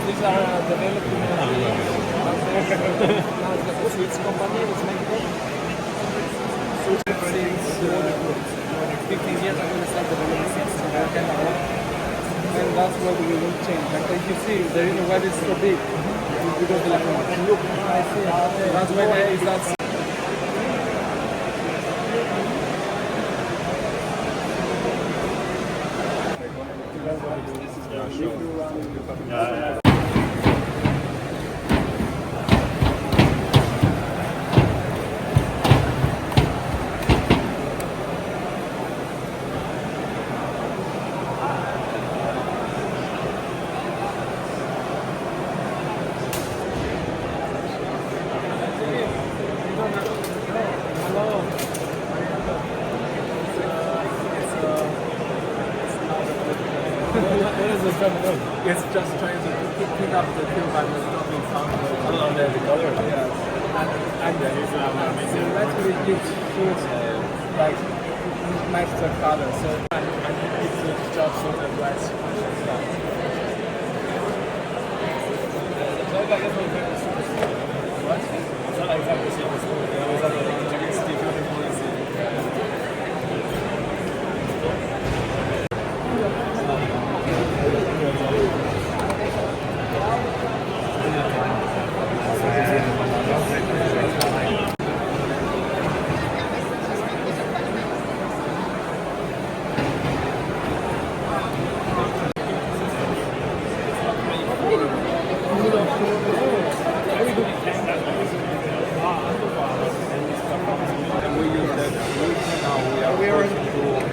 These are developed in the Swiss company, it's making since 15 years ago we started developing seats in American Arm, and that's what we will change. Like if you see, the reason why it's so big is because of the look. I see. That's why there is that. It's just trying to pick up the kill by not being found on the color. Yes. And so actually gives fruits like match the color. So and it's just so the black stuff. What? It's not exactly the same as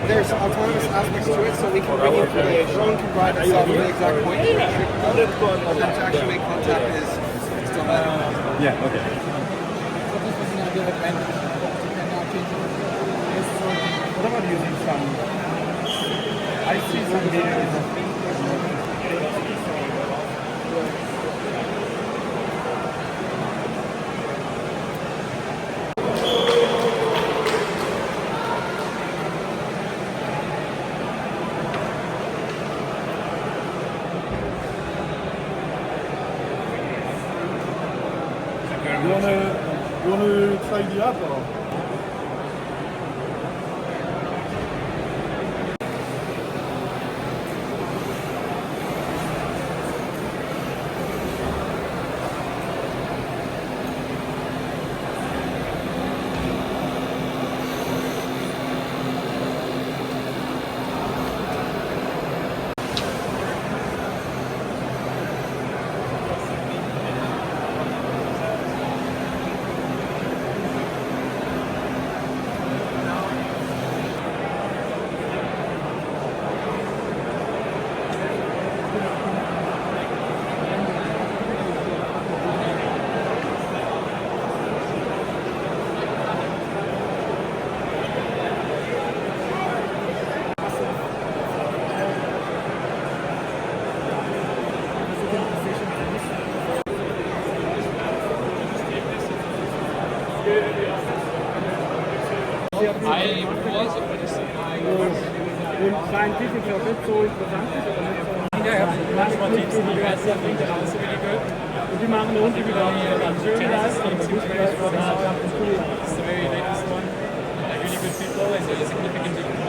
there's autonomous aspects to it, so we can bring you the drone can ride itself at the exact point but then to actually make contact is still better. Yeah, okay. What about using some? I see some videos. You want to try the app or? Und scientific auch nicht so interessant ist, oder nicht? Ja, manchmal Teams, die besser sind, also wie die Geld. Und die machen rund über ganz schön Leistung. It's the very latest one. Really good people and a significant difference.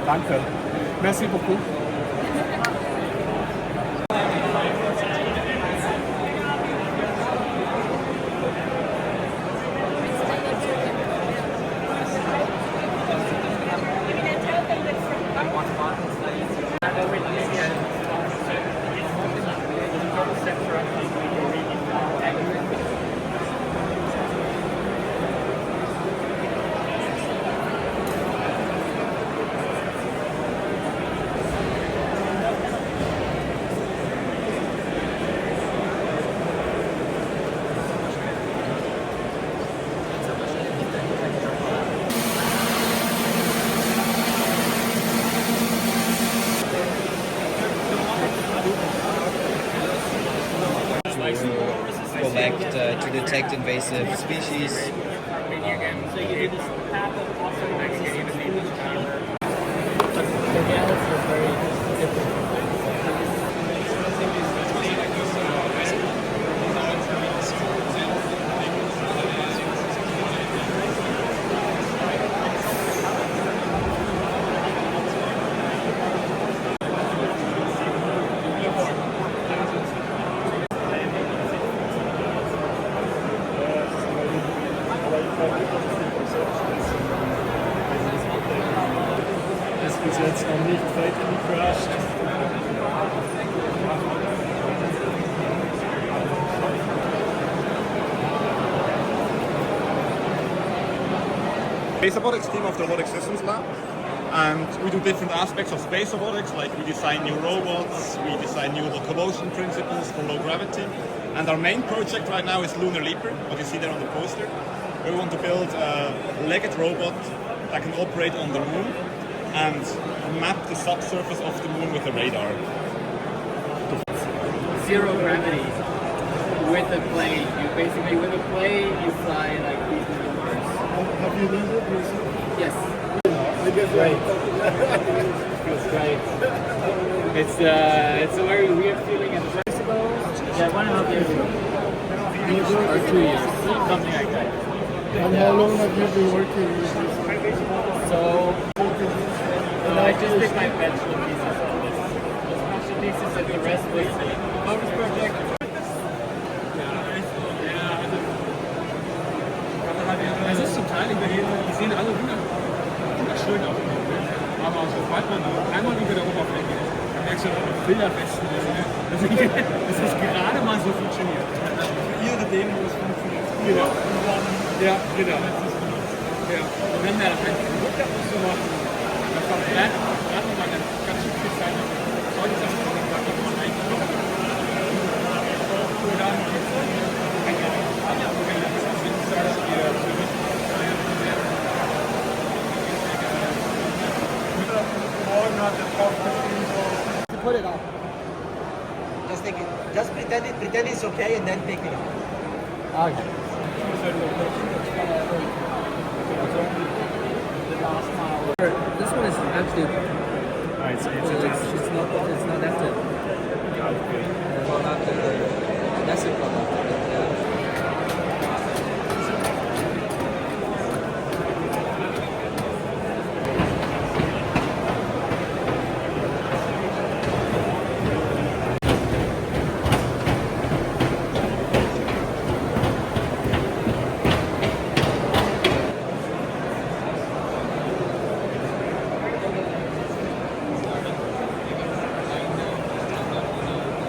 Danke. Merci beaucoup. Collect to detect invasive species. Das bis jetzt noch nicht fatally crashed. Space robotics team of the Robotics Systems Lab, and we do different aspects of space robotics, like we design new robots, we design new locomotion principles for low gravity, and our main project right now is Lunar Leaper, what you see there on the poster. We want to build a legged robot that can operate on the moon and map the subsurface of the moon with a radar. Zero gravity with a plane. You basically, with a plane, you fly like these maneuvers. Have you learned it yourself? Yes. It's great. Feels great. It's a very weird feeling at first ago. Yeah, 1.5 years ago. Or 2 years. Something like that. And how long have you been working with this? So, I just did my bachelor thesis on this. Bachelor thesis and the rest was office project. Es ist zum Teil überheben, die sehen alle wunderschön aus. Aber sobald man einmal über der Oberfläche ist, dann merkst du, Bilderbesten ist. Das ist gerade mal so funktioniert. Für ihre Demos funktioniert. Genau. Ja, genau. Ja. Und wenn der ein Produkt ab und zu macht, dann kommt gerade nochmal eine ganz schön viel Zeit. Solche Sachen, da kann man eigentlich noch. Oder Put it on. take it. Just pretend it's okay, and then take it out. Okay. This one is actually. It's It's not active.